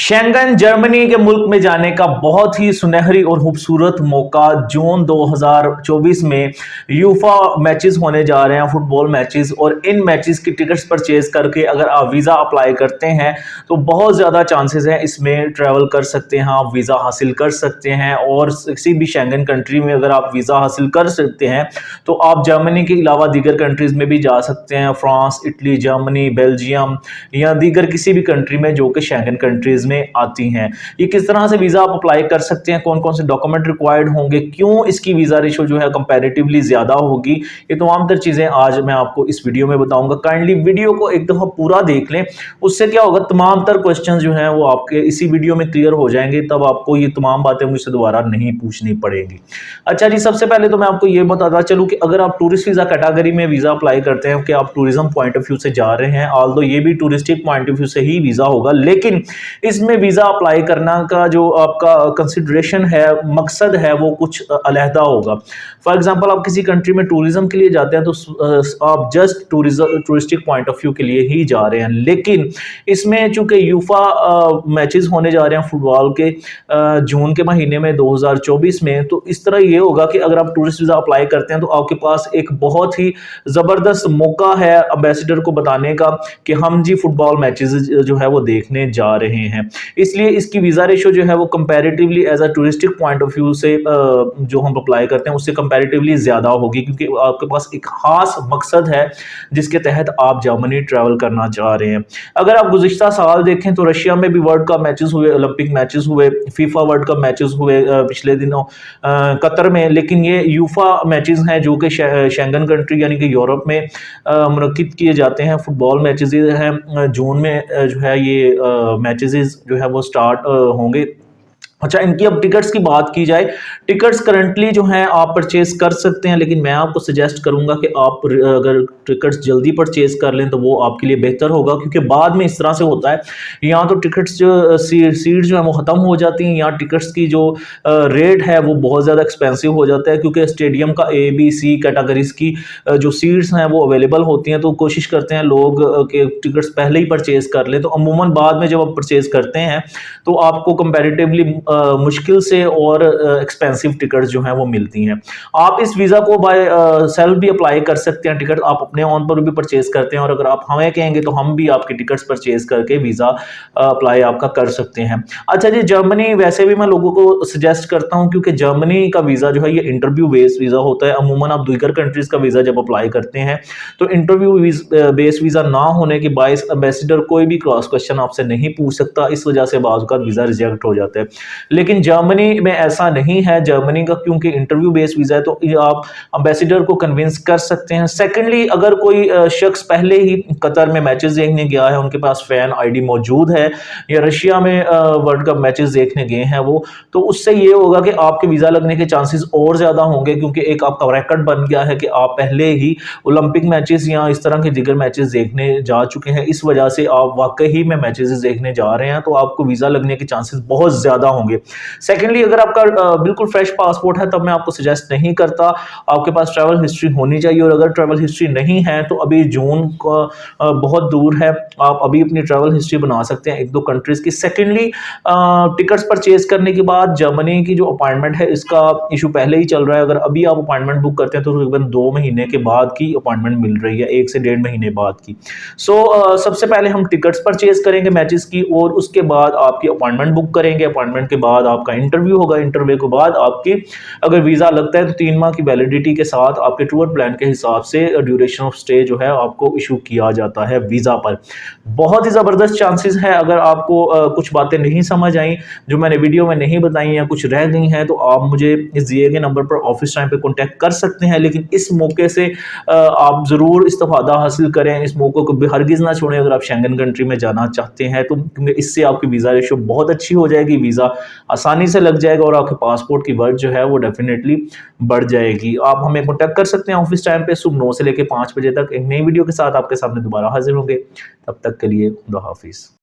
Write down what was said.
Schengen Germany के मुल्क में जाने का बहुत ही सुनहरी और खूबसूरत मौका जून 2024 में यूफा मैचेस होने जा रहे हैं, फुटबॉल मैचेस। और इन मैचेस की टिकट्स परचेज करके अगर आप वीज़ा अप्लाई करते हैं तो बहुत ज़्यादा चांसेस हैं इसमें ट्रैवल कर सकते हैं, आप वीज़ा हासिल कर सकते हैं। और किसी भी शेंगन कंट्री में अगर आप वीज़ा हासिल कर सकते हैं तो आप जर्मनी के अलावा दीगर कंट्रीज़ में भी जा सकते हैं, फ्रांस, इटली, जर्मनी, बेल्जियम या दीगर किसी भी कंट्री में जो कि शेंगन कंट्रीज में आती हैं। ये किस तरह से वीजा आप अप्लाई कर सकते हैं, कौन कौन से डॉक्यूमेंट रिक्वायर्ड होंगे, क्यों इसकी वीजा रेशो जो है कंपैरेटिवली ज्यादा होगी, ये तमाम तर चीजें आज मैं आपको इस वीडियो में बताऊंगा। काइंडली वीडियो को एक दफा पूरा देख लें, उससे क्या होगा तमाम तर क्वेश्चंस जो हैं वो आपके इसी वीडियो में क्लियर हो जाएंगे, तब आपको ये तमाम बातें मुझसे दोबारा नहीं पूछनी पड़ेंगी। अच्छा जी, सबसे पहले तो मैं आपको ये बताता चलूं कि अगर आप टूरिस्ट वीजा कैटेगरी में वीजा अप्लाई करते हैं कि आप टूरिज्म पॉइंट ऑफ व्यू से जा रहे हैं, ऑल्दो ये भी टूरिस्टिक पॉइंट ऑफ व्यू से ही वीजा होगा, लेकिन इसमें वीजा अप्लाई करना का जो आपका कंसिडरेशन है, मकसद है, वो कुछ अलहदा होगा। फॉर एग्जांपल आप किसी कंट्री में टूरिज्म के लिए जाते हैं तो आप just touristic point of view के लिए ही जा रहे हैं, लेकिन इसमें चूंकि यूफा मैचेस होने जा रहे हैं फुटबॉल के जून के महीने में 2024 में, तो इस तरह ये होगा कि अगर आप टूरिस्ट वीजा अप्लाई करते हैं तो आपके पास एक बहुत ही जबरदस्त मौका है एम्बेसडर को बताने का कि हम जी फुटबॉल मैचेस जो है वो देखने जा रहे हैं। इसलिए इसकी वीजा रेशो जो है वो comparatively as a touristic point of view से जो हम अप्लाई करते हैं उससे कंपैरेटिवली ज्यादा होगी, क्योंकि आपके पास एक खास मकसद है जिसके तहत आप जर्मनी ट्रैवल करना चाह रहे हैं। अगर आप गुज़िश्ता साल देखें तो रशिया में भी वर्ल्ड कप मैचेस हुए, ओलंपिक मैचेस हुए, फीफा वर्ल्ड कप मैचेस हुए पिछले दिनों कतर में, लेकिन ये यूफा मैचेस हैं जो कि शेंगन कंट्री यानी कि यूरोप में मुनक्किद किए जाते हैं। फुटबॉल मैचेस हैं जून में जो है ये मैचेस जो है वो स्टार्ट होंगे। अच्छा, इनकी अब टिकट्स की बात की जाए, टिकट्स करंटली जो हैं आप परचेज कर सकते हैं, लेकिन मैं आपको सजेस्ट करूंगा कि आप अगर टिकट्स जल्दी परचेज कर लें तो वो आपके लिए बेहतर होगा, क्योंकि बाद में इस तरह से होता है यहाँ तो टिकट्स जो सीट जो है वो ख़त्म हो जाती हैं, यहाँ टिकट्स की जो रेट है वो बहुत ज़्यादा एक्सपेंसिव हो जाता है, क्योंकि स्टेडियम का A, B, C कैटेगरीज की जो सीट्स हैं वो अवेलेबल होती हैं, तो कोशिश करते हैं लोग कि टिकट्स पहले ही परचेज कर लें। तो अमूमन बाद में जब आप परचेज करते हैं तो आपको कंपैरेटिवली मुश्किल से और एक्सपेंसिव टिकट जो हैं वो मिलती हैं। आप इस वीज़ा को बाय सेल्फ भी अप्लाई कर सकते हैं, टिकट आप अपने ऑन पर भी परचेज करते हैं, और अगर आप हमें कहेंगे तो हम भी आपके टिकट्स परचेज करके वीज़ा अप्लाई आपका कर सकते हैं। अच्छा जी, जर्मनी वैसे भी मैं लोगों को सजेस्ट करता हूं, क्योंकि जर्मनी का वीज़ा जो है ये इंटरव्यू बेस्ड वीज़ा होता है। अमूमन आप दीगर कंट्रीज़ का वीज़ा जब अप्लाई करते हैं तो इंटरव्यू बेस्ड वीज़ा ना होने के बायस एम्बेसडर कोई भी क्रॉस क्वेश्चन आपसे नहीं पूछ सकता, इस वजह से बाज़ का वीज़ा रिजेक्ट हो जाता है। लेकिन जर्मनी में ऐसा नहीं है, जर्मनी का क्योंकि इंटरव्यू बेस्ड वीजा है तो आप एम्बेसडर को कन्विंस कर सकते हैं। सेकेंडली, अगर कोई शख्स पहले ही कतर में मैचेस देखने गया है, उनके पास फैन आईडी मौजूद है, या रशिया में वर्ल्ड कप मैचेस देखने गए हैं वो, तो उससे ये होगा कि आपके वीजा लगने के चांसेस और ज्यादा होंगे, क्योंकि एक आपका रिकॉर्ड बन गया है कि आप पहले ही ओलंपिक मैचेस या इस तरह के दीगर मैचेस देखने जा चुके हैं। इस वजह से आप वाकई में मैचेस देखने जा रहे हैं तो आपको वीजा लगने के चांसेस बहुत ज्यादा होंगे। सेकेंडली, अगर आपका बिल्कुल फ्रेश पासपोर्ट है तब मैं आपको सजेस्ट नहीं करता, आपके पास ट्रैवल हिस्ट्री होनी चाहिए, और अगर ट्रैवल हिस्ट्री नहीं है तो अभी जून का बहुत दूर है, आप अभी अपनी ट्रैवल हिस्ट्री बना सकते हैं एक दो कंट्रीज की। सेकेंडली, टिकट्स परचेज करने के बाद जर्मनी की जो अपॉइंटमेंट है इसका इशू पहले ही चल रहा है। अगर अभी आप अपॉइंटमेंट बुक करते हैं तो तकरीबन 2 महीने के बाद की अपॉइंटमेंट मिल रही है, 1 से 1.5 महीने बाद की। सबसे पहले हम टिकट्स परचेज करेंगे मैचेस की, और उसके बाद आपकी अपॉइंटमेंट बुक करेंगे। अपॉइंटमेंट के बाद आपका इंटरव्यू होगा, इंटरव्यू के बाद आपकी अगर वीजा लगता है तो 3 माह की वैलिडिटी के साथ आपके टूर प्लान के हिसाब से ड्यूरेशन ऑफ स्टे जो है आपको इशू किया जाता है वीजा पर। बहुत ही जबरदस्त चांसेस है, अगर आपको कुछ बातें नहीं समझ आई, जो मैंने वीडियो में नहीं बताई या कुछ रह गई हैं, तो आप मुझे इस दिए गए नंबर पर ऑफिस टाइम पे कांटेक्ट कर सकते हैं। लेकिन इस मौके से आप जरूर इस्तेफादा हासिल करें, इस मौके को हरगिज ना छोड़ें अगर आप शेंगन कंट्री में जाना चाहते हैं तो, क्योंकि इससे आपकी वीजा रेशो बहुत अच्छी हो जाएगी, वीजा आसानी से लग जाएगा और आपके पासपोर्ट की वर्थ जो है वो डेफिनेटली बढ़ जाएगी। आप हमें कांटेक्ट कर सकते हैं ऑफिस टाइम पे सुबह 9 से लेकर 5 बजे तक। एक नई वीडियो के साथ आपके सामने दोबारा हाजिर होंगे, तब तक के लिए खुदा हाफिज।